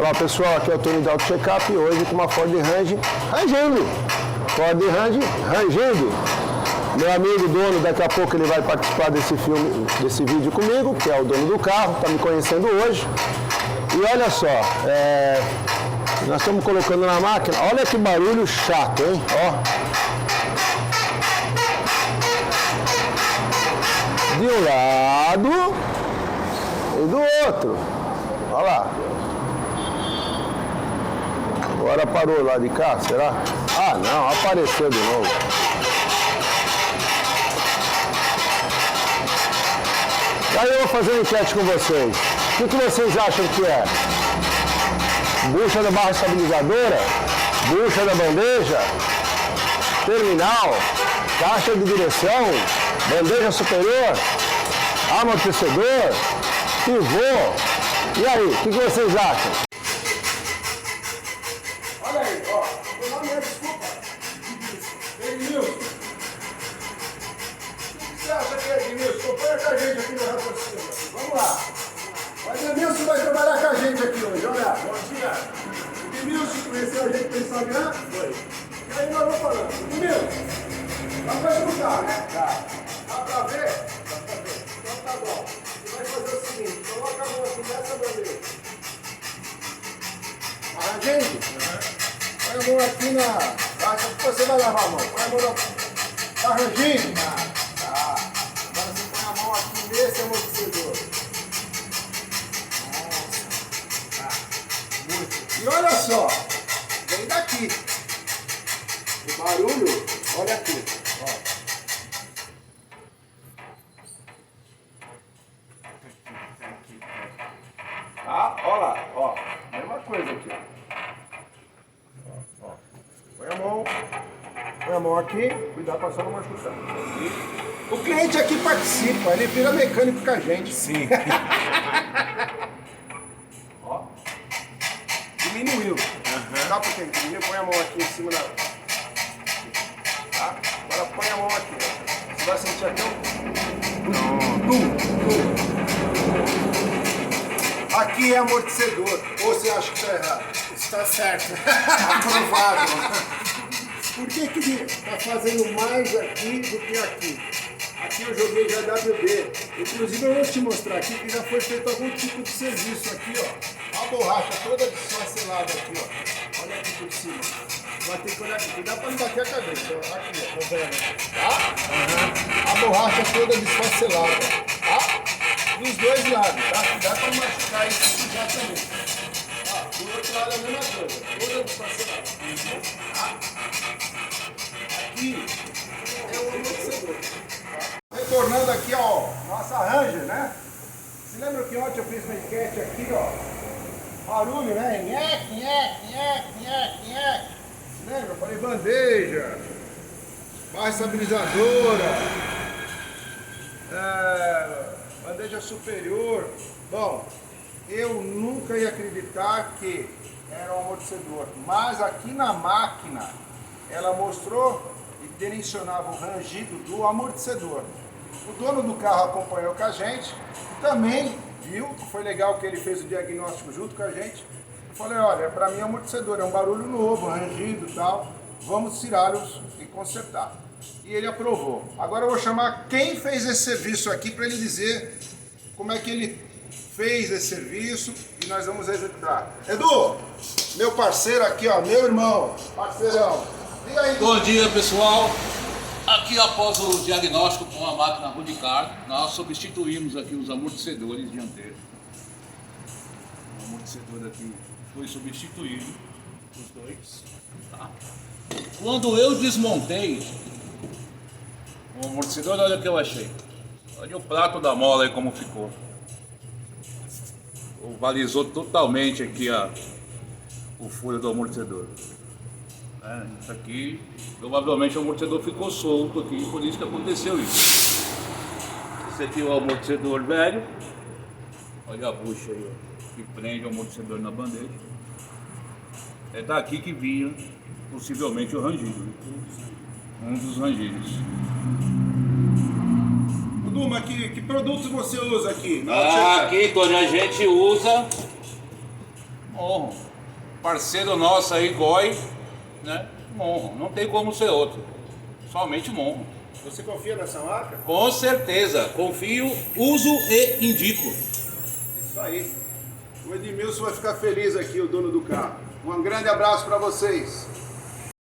Olá pessoal, aqui é o Tony da Auto Checkup e hoje com uma Ford Ranger rangendo. Ford Ranger rangendo. Meu amigo dono, daqui a pouco ele vai participar desse vídeo comigo, que é o dono do carro, está me conhecendo hoje. E olha só, nós estamos colocando na máquina, olha que barulho chato, hein? Ó. De um lado e do outro. Olha lá. Agora parou lá de cá, será? Ah, não, apareceu de novo. Aí eu vou fazer uma enquete com vocês. O que vocês acham que é? Bucha da barra estabilizadora? Bucha da bandeja? Terminal? Caixa de direção? Bandeja superior? Amortecedor? Pivô? E aí, o que vocês acham? Olha aí, ó. Meu nome é desculpa. Edmilson. O que você acha que é Edmilson? Acompanha com a gente aqui no raciocínio. Vamos lá. O Edmilson vai trabalhar com a gente aqui hoje. Olha, bom dia. Edmilson conheceu a gente pelo Instagram? Foi. E aí nós vamos falando. Edmilson, dá pra escutar, né? Dá. Dá pra ver? Dá pra ver. Então tá bom. Você vai fazer o seguinte, coloca a mão aqui nessa bandeira. Arranjando? Põe a mão aqui na... Você vai lavar a mão. Põe a mão na... Tá arranjando? Tá. Agora você põe a mão aqui nesse amortecedor. Nossa. Tá. Muito. E olha só. Vem daqui. O barulho, olha aqui. Ó. Tá? Olha lá. Ó. Mesma coisa aqui, ó. Põe a mão aqui, cuidado para só não machucar. O cliente aqui participa, ele vira mecânico com a gente. Sim. Ó. Diminuiu. Dá pra quem diminuiu? Põe a mão aqui em cima da... Tá? Agora põe a mão aqui. Você vai sentir aqui um... Aqui é amortecedor. Ou você acha que está errado? Está certo. Aprovado. Por que está fazendo mais aqui do que aqui? Aqui eu joguei já WD. Inclusive eu vou te mostrar aqui que já foi feito algum tipo de serviço aqui, ó. A borracha toda desfacelada aqui, ó. Olha aqui por cima. Vai ter que olhar aqui. Cuidado para não bater a cabeça. Aqui, ó. Tá vendo? Tá? A borracha toda desfacelada. Tá? Dos dois lados, tá? Cuidado para não machucar isso já também. Do outro lado é a mesma coisa, toda desfacelada. Tá? Aqui é o amortecedor. Retornando aqui, ó, nossa Ranger, né? Você lembra que ontem eu fiz uma enquete aqui, ó? Barulho, né? Nhec, nhec, nhec, nhec, nhec. Você lembra? Eu falei bandeja, barra estabilizadora, bandeja superior. Bom, eu nunca ia acreditar que era um amortecedor, mas aqui na máquina ela mostrou e dimensionava o rangido do amortecedor. O dono do carro acompanhou com a gente, também viu que foi legal que ele fez o diagnóstico junto com a gente. Eu falei, olha, para mim é amortecedor, é um barulho novo, rangido e tal, vamos tirá-los e consertar. E ele aprovou. Agora eu vou chamar quem fez esse serviço aqui para ele dizer como é que ele fez esse serviço e nós vamos executar. Edu, meu parceiro aqui, ó, meu irmão, parceirão. Diga aí. Bom dia, pessoal. Aqui após o diagnóstico com a máquina Rudcar, nós substituímos aqui os amortecedores dianteiros. O amortecedor aqui foi substituído, os dois. Tá? Quando eu desmontei o amortecedor, olha o que eu achei. Olha o prato da mola aí como ficou. Ovalizou totalmente aqui o furo do amortecedor. Isso aqui, provavelmente o amortecedor ficou solto aqui, por isso que aconteceu isso. Esse aqui é o amortecedor velho. Olha a bucha aí, ó, que prende o amortecedor na bandeja. É daqui que vinha possivelmente o rangido, um dos rangidos. Duma, que produtos você usa aqui? Aqui, Tony, a gente usa Monro. Parceiro nosso aí, Goi, né? Monro. Não tem como ser outro. Somente Monro. Você confia nessa marca? Com certeza. Confio, uso e indico. Isso aí. O Edmilson vai ficar feliz aqui, o dono do carro. Um grande abraço para vocês.